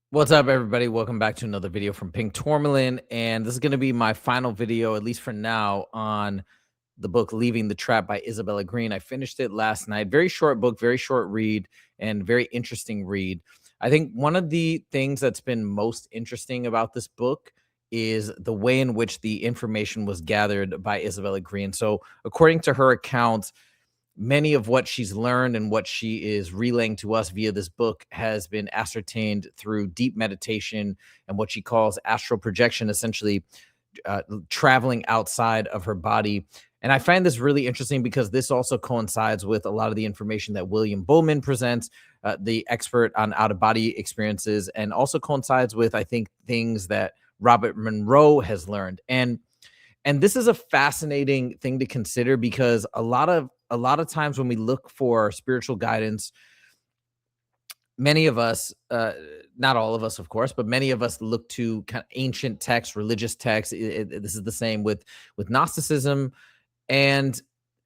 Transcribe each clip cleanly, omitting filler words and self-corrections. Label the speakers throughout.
Speaker 1: What's up, everybody? Welcome back to another video from Tourmaline, and this is going to be my final video, at least for now, on the book Leaving the Trap by Isabella Green. I finished it last night. Very short book, very short read, and very interesting read. I think one of the things that's been most interesting about this book is the way in which the information was gathered by Isabella Green. So, according to her account, many of what she's learned and what she is relaying to us via this book has been ascertained through deep meditation and what she calls astral projection, essentially traveling outside of her body. And I find this really interesting because this also coincides with a lot of the information that William Bowman presents, the expert on out of body experiences, and also coincides with, I think, things that Robert Monroe has learned. And this is a fascinating thing to consider because a lot of times when we look for spiritual guidance, many of us, not all of us, of course, but many of us look to kind of ancient texts, religious texts. This is the same with Gnosticism, and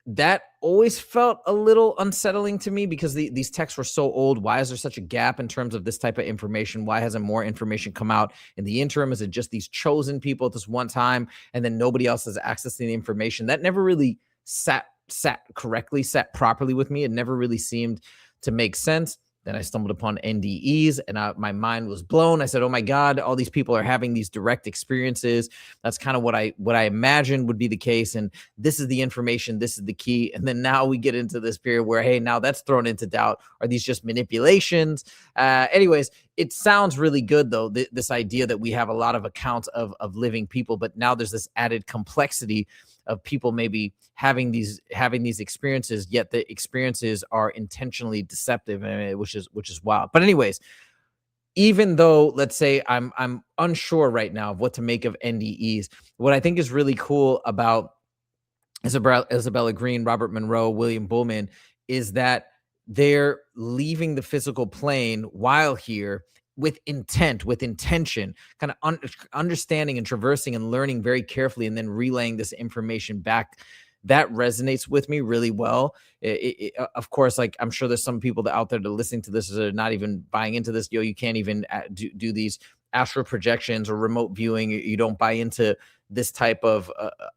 Speaker 1: that always felt a little unsettling to me because these texts were so old. Why is there such a gap in terms of this type of information? Why hasn't more information come out in the interim? Is it just these chosen people at this one time, and then nobody else has access to the information? That never really sat sat properly with me. It never really seemed to make sense. Then I stumbled upon NDEs, and my mind was blown. I said, "Oh my God, all these people are having these direct experiences." That's kind of what I imagined would be the case, and this is the information. This is the key. And then now we get into this period where, hey, now that's thrown into doubt. Are these just manipulations? Anyways, it sounds really good though. This idea that we have a lot of accounts of living people, but now there's this added complexity of people maybe having these experiences, yet the experiences are intentionally deceptive, which is wild. But anyways, even though, let's say, I'm unsure right now of what to make of NDEs, what I think is really cool about Isabella Green, Robert Monroe, William Bowman is that they're leaving the physical plane while here with intent, with intention, kind of understanding and traversing and learning very carefully, and then relaying this information back. That resonates with me really well. Of course, like, I'm sure there's some people out there that are listening to this that are not even buying into this. You can't even do these astral projections or remote viewing. You don't buy into this type of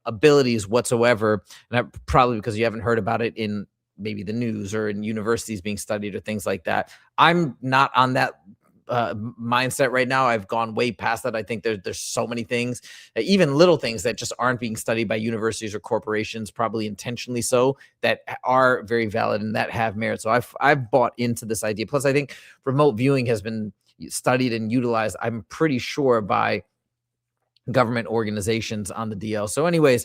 Speaker 1: abilities whatsoever, and probably because you haven't heard about it in maybe the news or in universities being studied or things like that. I'm not on that mindset right now. I've gone way past that. I think there's so many things, even little things, that just aren't being studied by universities or corporations, probably intentionally so, that are very valid and that have merit. So I've bought into this idea. Plus, I think remote viewing has been studied and utilized, I'm pretty sure, by government organizations on the DL. So anyways,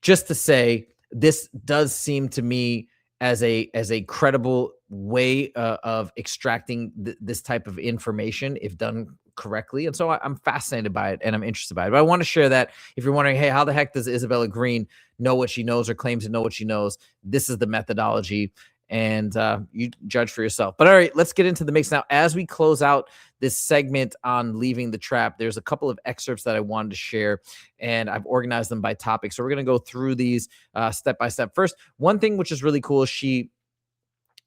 Speaker 1: just to say, this does seem to me as a credible way of extracting this type of information if done correctly. And so I'm fascinated by it and I'm interested by it. But I want to share that if you're wondering, hey, how the heck does Isabella Green know what she knows or claims to know what she knows? This is the methodology, and you judge for yourself. But all right, let's get into the mix now. As we close out this segment on Leaving the Trap, there's a couple of excerpts that I wanted to share, and I've organized them by topic. So we're going to go through these step by step. First, one thing which is really cool is she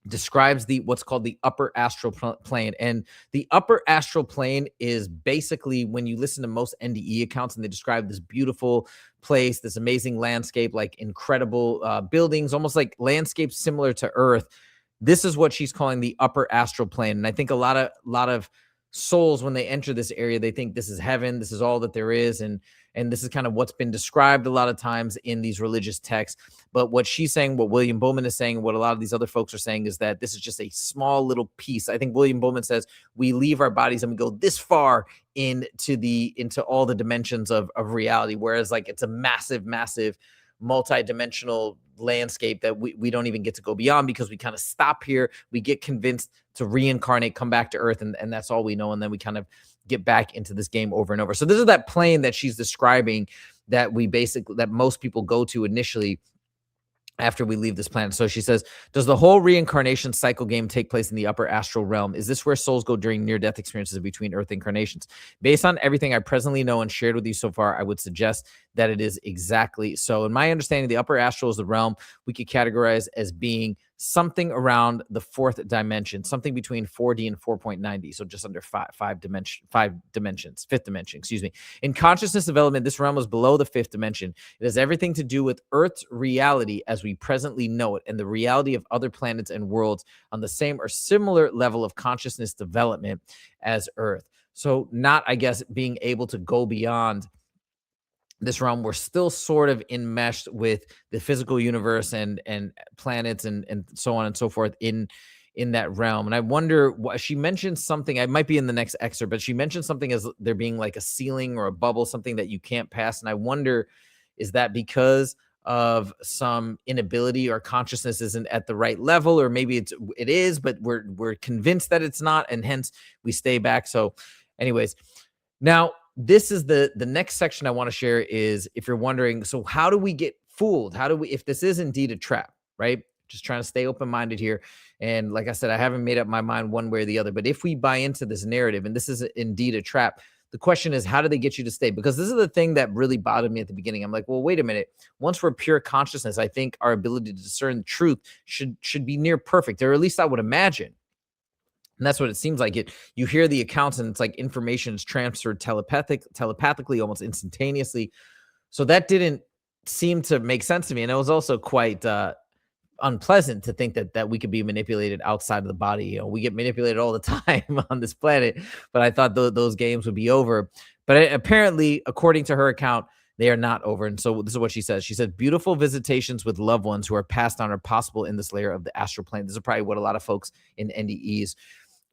Speaker 1: describes what's called the upper astral plane. And the upper astral plane is basically, when you listen to most NDE accounts and they describe this beautiful place, this amazing landscape, like incredible buildings, almost like landscapes similar to Earth. This is what she's calling the upper astral plane. And I think a lot of souls, when they enter this area, they think this is heaven, this is all that there is, and this is kind of what's been described a lot of times in these religious texts. But what she's saying, what William Bowman is saying, what a lot of these other folks are saying, is that this is just a small little piece. I think William Bowman says we leave our bodies and we go this far into all the dimensions of reality, whereas, like, it's a massive multi-dimensional landscape that we don't even get to go beyond, because we kind of stop here. We get convinced to reincarnate, come back to Earth, and that's all we know. And then we kind of get back into this game over and over. So this is that plane that she's describing that most people go to initially after we leave this planet. So she says, does the whole reincarnation cycle game take place in the upper astral realm? Is this where souls go during near-death experiences between Earth incarnations? Based on everything I presently know and shared with you so far, I would suggest that it is exactly so. In my understanding, the upper astral is the realm we could categorize as being something around the fourth dimension, something between 4D and 4.9D, so just under five dimensions, fifth dimension, excuse me. In consciousness development, this realm was below the fifth dimension. It has everything to do with Earth's reality as we presently know it, and the reality of other planets and worlds on the same or similar level of consciousness development as Earth. So not, I guess, being able to go beyond this realm. We're still sort of enmeshed with the physical universe and planets and so on and so forth in that realm. And I wonder what she mentioned something. I might be in the next excerpt, but she mentioned something as there being like a ceiling or a bubble, something that you can't pass. And I wonder, is that because of some inability or consciousness isn't at the right level, or maybe it is, but we're convinced that it's not, and hence we stay back. So, anyways, now this is the next section I want to share is, if you're wondering, so how do we get fooled? How do we, if this is indeed a trap, right? Just trying to stay open-minded here. And like I said, I haven't made up my mind one way or the other, but if we buy into this narrative and this is indeed a trap, the question is, how do they get you to stay? Because this is the thing that really bothered me at the beginning. I'm like, well, wait a minute. Once we're pure consciousness, I think our ability to discern the truth should be near perfect, or at least I would imagine. And that's what it seems like. You hear the accounts and it's like information is transferred telepathically, almost instantaneously. So that didn't seem to make sense to me. And it was also quite unpleasant to think that we could be manipulated outside of the body. You know, we get manipulated all the time on this planet, but I thought those games would be over. But apparently, according to her account, they are not over. And so this is what she says. She said, beautiful visitations with loved ones who are passed on are possible in this layer of the astral plane. This is probably what a lot of folks in NDEs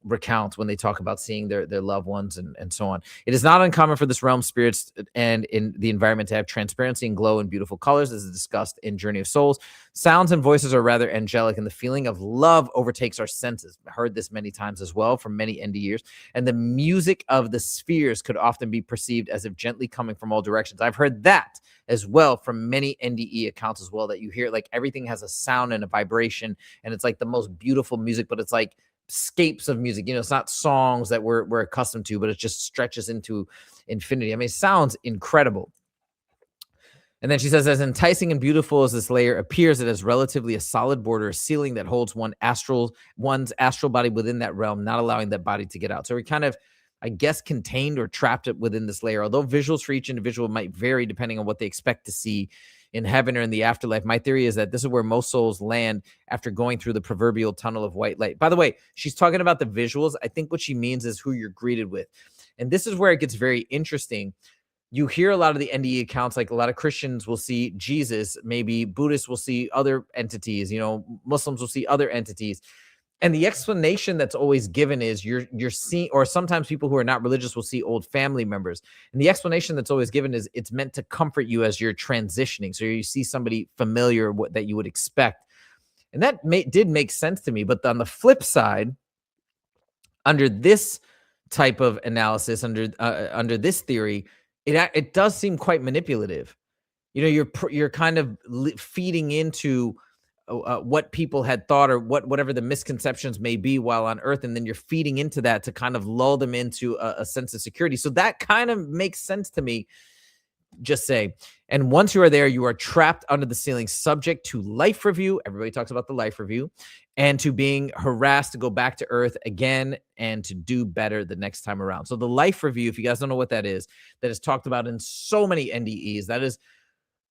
Speaker 1: recount when they talk about seeing their loved ones and so on. It is not uncommon for this realm spirits and in the environment to have transparency and glow in beautiful colors, as is discussed in Journey of Souls. Sounds and voices are rather angelic, and the feeling of love overtakes our senses. I heard this many times as well from many NDEs. And the music of the spheres could often be perceived as if gently coming from all directions. I've heard that as well from many NDE accounts as well, that you hear like everything has a sound and a vibration, and it's like the most beautiful music, but it's like scapes of music. You know, it's not songs that we're accustomed to, but it just stretches into infinity. I mean, it sounds incredible. And then she says, as enticing and beautiful as this layer appears, it has relatively a solid border, a ceiling that holds one's astral body within that realm, not allowing that body to get out. So we're kind of, I guess, contained or trapped within this layer. Although visuals for each individual might vary depending on what they expect to see in heaven or in the afterlife, my theory is that this is where most souls land after going through the proverbial tunnel of white light. By the way, she's talking about the visuals. I think what she means is who you're greeted with. And this is where it gets very interesting. You hear a lot of the NDE accounts, like a lot of Christians will see Jesus, maybe Buddhists will see other entities, you know, Muslims will see other entities. And the explanation that's always given is you're seeing, or sometimes people who are not religious will see old family members. And the explanation that's always given is it's meant to comfort you as you're transitioning. So you see somebody familiar that you would expect. And that did make sense to me. But on the flip side, under this type of analysis, under this theory, it does seem quite manipulative. You know, you're kind of feeding into what people had thought, or whatever the misconceptions may be while on Earth, and then you're feeding into that to kind of lull them into a sense of security. So that kind of makes sense to me. Just say, and once you are there, you are trapped under the ceiling, subject to life review. Everybody talks about the life review, and to being harassed to go back to Earth again and to do better the next time around. So the life review, if you guys don't know what that is talked about in so many NDEs. That is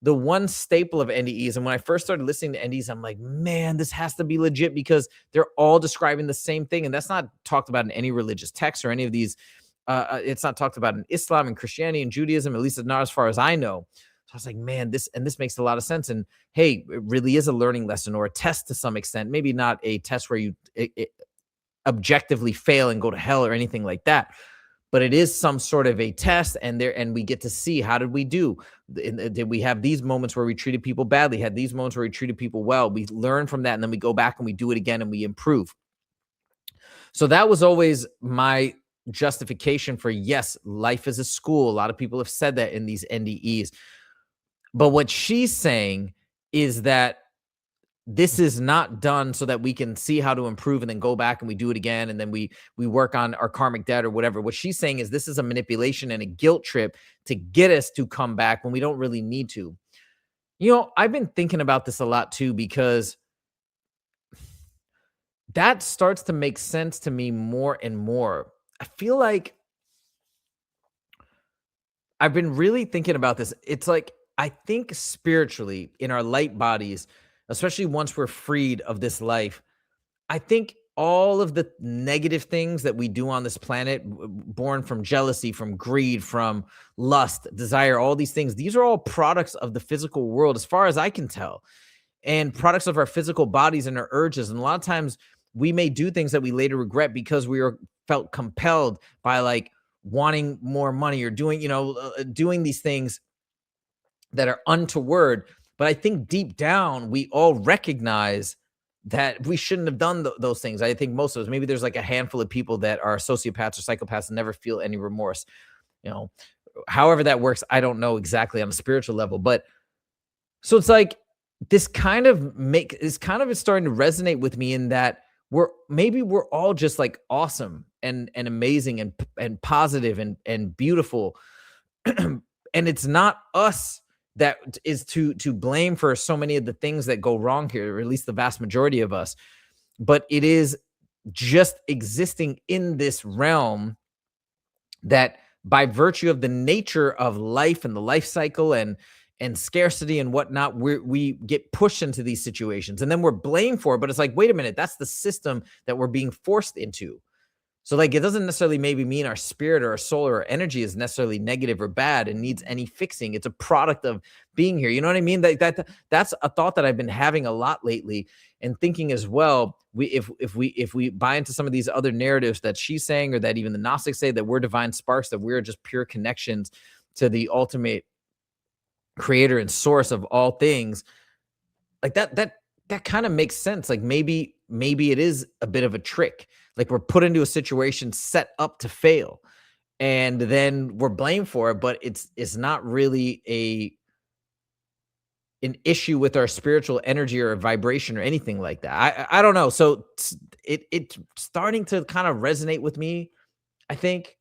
Speaker 1: the one staple of NDEs. And when I first started listening to NDEs, I'm like, man, this has to be legit, because they're all describing the same thing. And that's not talked about in any religious text or any of these. It's not talked about in Islam and Christianity and Judaism, at least not as far as I know. So I was like, man, this makes a lot of sense. And hey, it really is a learning lesson, or a test to some extent. Maybe not a test where you objectively fail and go to hell or anything like that. But it is some sort of a test, and we get to see, how did we do? Did we have these moments where we treated people badly? Had these moments where we treated people well? We learn from that, and then we go back and we do it again and we improve. So that was always my justification for, yes, life is a school. A lot of people have said that in these NDEs. But what she's saying is that this is not done so that we can see how to improve and then go back and we do it again, and then we work on our karmic debt or whatever. What she's saying is this is a manipulation and a guilt trip to get us to come back when we don't really need to. You know, I've been thinking about this a lot too, because that starts to make sense to me more and more. I feel like I've been really thinking about this. It's like, I think spiritually in our light bodies, especially once we're freed of this life, I think all of the negative things that we do on this planet, born from jealousy, from greed, from lust, desire, all these things, these are all products of the physical world, as far as I can tell, and products of our physical bodies and our urges. And a lot of times we may do things that we later regret because we were felt compelled by like wanting more money or doing, doing these things that are untoward. But I think deep down, we all recognize that we shouldn't have done those things. I think most of us, maybe there's like a handful of people that are sociopaths or psychopaths and never feel any remorse. You know, however that works, I don't know exactly on a spiritual level. But so it's like this kind of is starting to resonate with me in that we're all just like awesome and amazing and positive and beautiful. And it's not us that is to blame for so many of the things that go wrong here, or at least the vast majority of us, but it is just existing in this realm that, by virtue of the nature of life and the life cycle and scarcity and whatnot, we get pushed into these situations and then we're blamed for it. But it's like, wait a minute, that's the system that we're being forced into. So like, it doesn't necessarily maybe mean our spirit or our soul or our energy is necessarily negative or bad and needs any fixing. It's a product of being here. You know what I mean? That's a thought that I've been having a lot lately, and thinking as well. If we buy into some of these other narratives that she's saying, or that even the Gnostics say, that we're divine sparks, that we're just pure connections to the ultimate creator and source of all things, like that kind of makes sense. Like maybe it is a bit of a trick. Like we're put into a situation set up to fail, and then we're blamed for it, but it's not really an issue with our spiritual energy or vibration or anything like that. I don't know. So it's starting to kind of resonate with me, I think.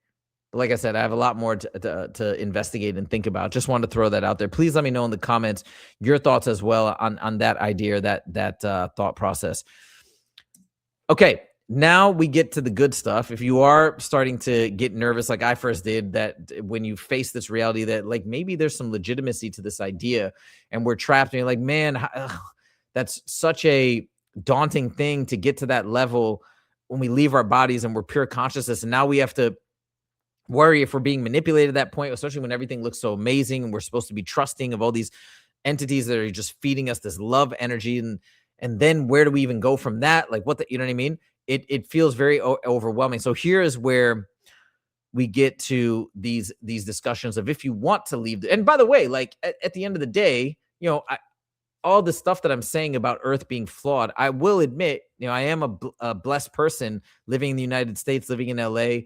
Speaker 1: But like I said, I have a lot more to investigate and think about. Just wanted to throw that out there. Please let me know in the comments your thoughts as well on that idea, that thought process. Okay, now we get to the good stuff. If you are starting to get nervous, like I first did, that when you face this reality that like maybe there's some legitimacy to this idea and we're trapped, and you're like, man, that's such a daunting thing to get to that level when we leave our bodies and we're pure consciousness. And now we have to worry if we're being manipulated at that point, especially when everything looks so amazing and we're supposed to be trusting of all these entities that are just feeding us this love energy. And then where do we even go from that? Like you know what I mean? It feels very overwhelming. So here is where we get to these discussions of, if you want to leave. And by the way, like at the end of the day, all the stuff that I'm saying about Earth being flawed, I will admit, I am a blessed person living in the United States, living in LA,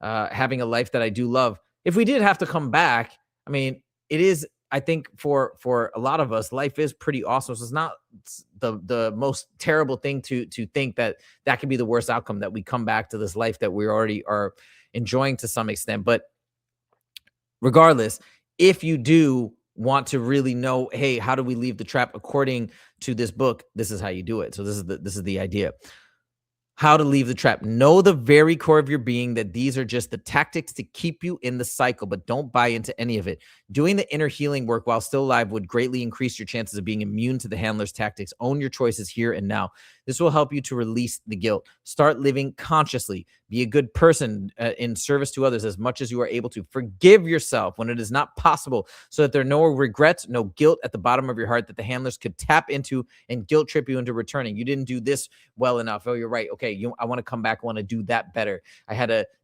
Speaker 1: having a life that I do love. If we did have to come back, I mean, it is, I think for a lot of us, life is pretty awesome. So it's not the most terrible thing to think that could be the worst outcome, that we come back to this life that we already are enjoying to some extent. But regardless, if you do want to really know, hey, how do we leave the trap according to this book, this is how you do it. So this is the idea. How to leave the trap. Know the very core of your being that these are just the tactics to keep you in the cycle, but don't buy into any of it. Doing the inner healing work while still alive would greatly increase your chances of being immune to the handler's tactics. Own your choices here and now. This will help you to release the guilt. Start living consciously. Be a good person in service to others as much as you are able to. Forgive yourself when it is not possible, so that there are no regrets, no guilt at the bottom of your heart that the handlers could tap into and guilt trip you into returning. You didn't do this well enough. Oh, you're right. Okay, I want to come back. I want to do that better.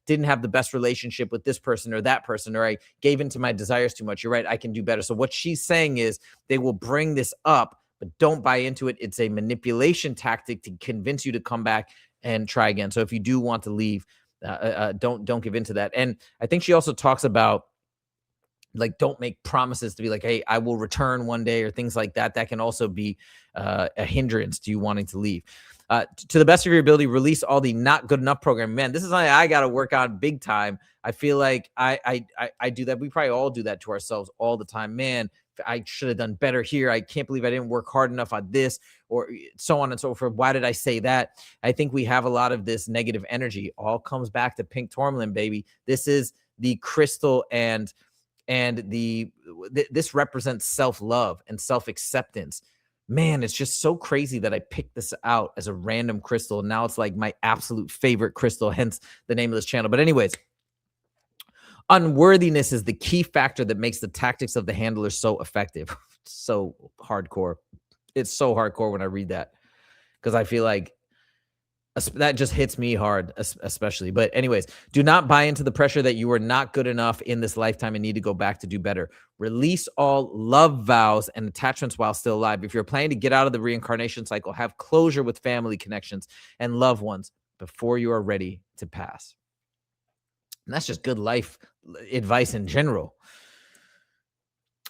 Speaker 1: Didn't have the best relationship with this person or that person, or I gave into my desires too much. You're right. I can do better. So what she's saying is they will bring this up, but don't buy into it. It's a manipulation tactic to convince you to come back and try again. So if you do want to leave, don't give into that. And I think she also talks about, like, don't make promises to be like, hey, I will return one day, or things like that. That can also be a hindrance to you wanting to leave. To the best of your ability, release all the not good enough programming. Man, this is something I got to work on big time. I feel like I do that. We probably all do that to ourselves all the time. Man, I should have done better here. I can't believe I didn't work hard enough on this, or so on and so forth. Why did I say that? I think we have a lot of this negative energy. All comes back to pink tourmaline, baby. This is the crystal, and this represents self-love and self-acceptance. Man, it's just so crazy that I picked this out as a random crystal. Now it's like my absolute favorite crystal, hence the name of this channel. But anyways, unworthiness is the key factor that makes the tactics of the handler so effective. So hardcore. It's so hardcore when I read that, because I feel like that just hits me hard, especially. But anyways, do not buy into the pressure that you are not good enough in this lifetime and need to go back to do better. Release all love vows and attachments while still alive. If you're planning to get out of the reincarnation cycle, have closure with family connections and loved ones before you are ready to pass. And that's just good life advice in general.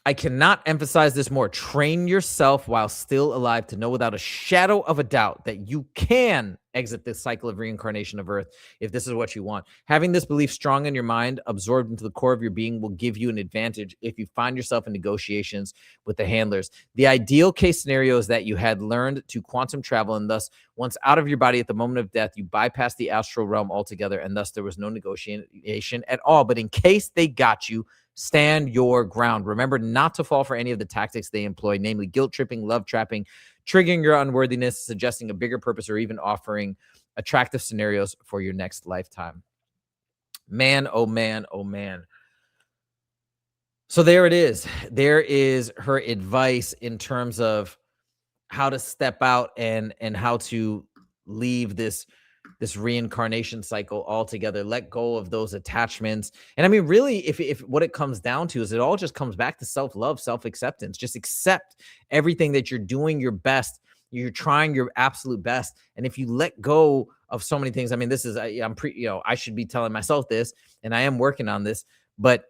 Speaker 1: I cannot emphasize this more. Train yourself while still alive to know without a shadow of a doubt that you can exit this cycle of reincarnation of Earth if this is what you want. Having this belief strong in your mind, absorbed into the core of your being, will give you an advantage if you find yourself in negotiations with the handlers. The ideal case scenario is that you had learned to quantum travel, and thus, once out of your body at the moment of death, you bypassed the astral realm altogether, and thus there was no negotiation at all. But in case they got you, stand your ground. Remember not to fall for any of the tactics they employ, namely guilt tripping, love trapping, triggering your unworthiness, suggesting a bigger purpose, or even offering attractive scenarios for your next lifetime. Man, oh man, oh man. So there it is. There is her advice in terms of how to step out and how to leave this reincarnation cycle altogether, let go of those attachments. And I mean, really, if what it comes down to is it all just comes back to self-love, self-acceptance. Just accept everything that you're doing your best. You're trying your absolute best. And if you let go of so many things, I mean, this is, I should be telling myself this, and I am working on this, but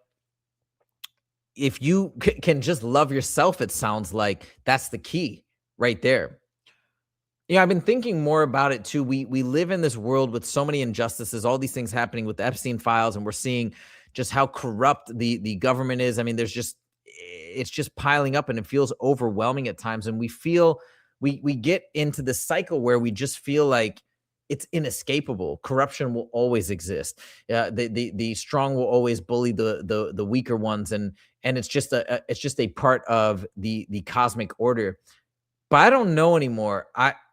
Speaker 1: if you can just love yourself, it sounds like that's the key right there. Yeah, I've been thinking more about it too. We live in this world with so many injustices, all these things happening with the Epstein files, and we're seeing just how corrupt the government is. I mean, it's just piling up, and it feels overwhelming at times. And we get into this cycle where we just feel like it's inescapable. Corruption will always exist. The strong will always bully the weaker ones, and it's just a part of the cosmic order. But I don't know anymore.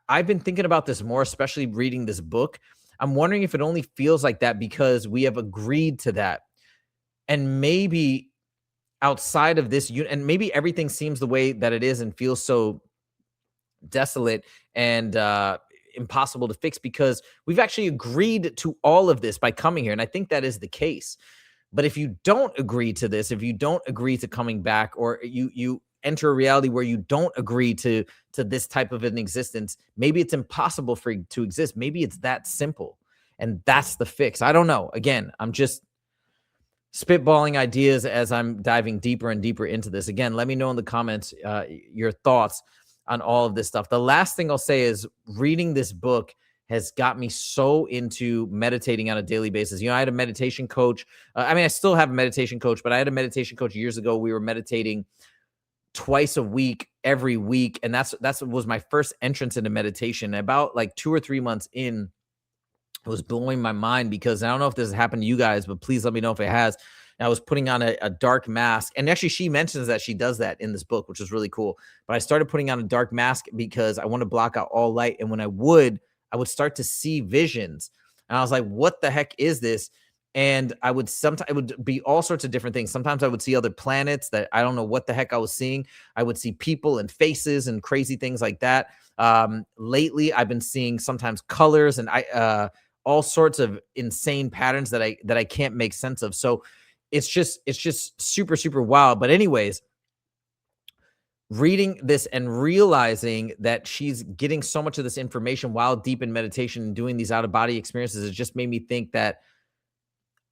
Speaker 1: I've been thinking about this more, especially reading this book. I'm wondering if it only feels like that because we have agreed to that. And maybe outside of this, and maybe everything seems the way that it is and feels so desolate and impossible to fix because we've actually agreed to all of this by coming here. And I think that is the case. But if you don't agree to this, if you don't agree to coming back, or you enter a reality where you don't agree to this type of an existence, maybe it's impossible for you to exist. Maybe it's that simple, and that's the fix. I don't know. Again, I'm just spitballing ideas as I'm diving deeper and deeper into this. Again, let me know in the comments your thoughts on all of this stuff. The last thing I'll say is reading this book has got me so into meditating on a daily basis. You know, I had a meditation coach. I still have a meditation coach, but I had a meditation coach years ago. We were meditating twice a week, every week. And that's was my first entrance into meditation. About like 2 or 3 months in, it was blowing my mind because I don't know if this has happened to you guys, but please let me know if it has. And I was putting on a dark mask. And actually, she mentions that she does that in this book, which is really cool. But I started putting on a dark mask because I want to block out all light. And when I would start to see visions. And I was like, what the heck is this? And sometimes it would be all sorts of different things. Sometimes I would see other planets that I don't know what the heck I was seeing. I would see people and faces and crazy things like that. Lately, I've been seeing sometimes colors and all sorts of insane patterns that I can't make sense of. So it's just super, super wild. But anyways, reading this and realizing that she's getting so much of this information while deep in meditation and doing these out-of-body experiences, it just made me think that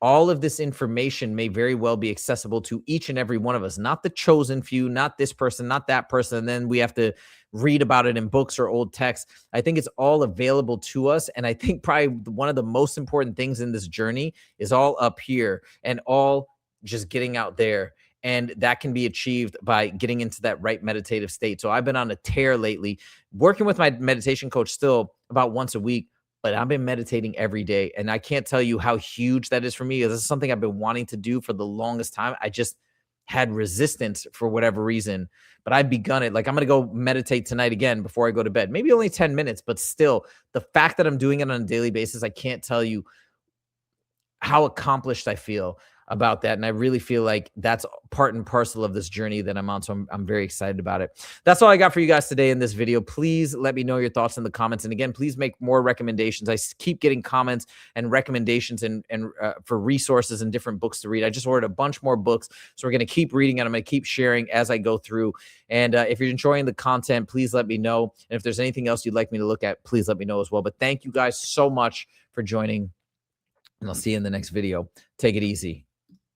Speaker 1: all of this information may very well be accessible to each and every one of us, not the chosen few, not this person, not that person. And then we have to read about it in books or old texts. I think it's all available to us. And I think probably one of the most important things in this journey is all up here and all just getting out there And that can be achieved by getting into that right meditative state. So I've been on a tear lately, working with my meditation coach still about once a week, but I've been meditating every day. And I can't tell you how huge that is for me. This is something I've been wanting to do for the longest time. I just had resistance for whatever reason, but I've begun it. Like, I'm going to go meditate tonight again before I go to bed. Maybe only 10 minutes, but still, the fact that I'm doing it on a daily basis, I can't tell you how accomplished I feel about that. And I really feel like that's part and parcel of this journey that I'm on. So I'm very excited about it. That's all I got for you guys today in this video. Please let me know your thoughts in the comments. And again, please make more recommendations. I keep getting comments and recommendations and for resources and different books to read. I just ordered a bunch more books. So we're going to keep reading and I'm going to keep sharing as I go through. And if you're enjoying the content, please let me know. And if there's anything else you'd like me to look at, please let me know as well. But thank you guys so much for joining. And I'll see you in the next video. Take it easy.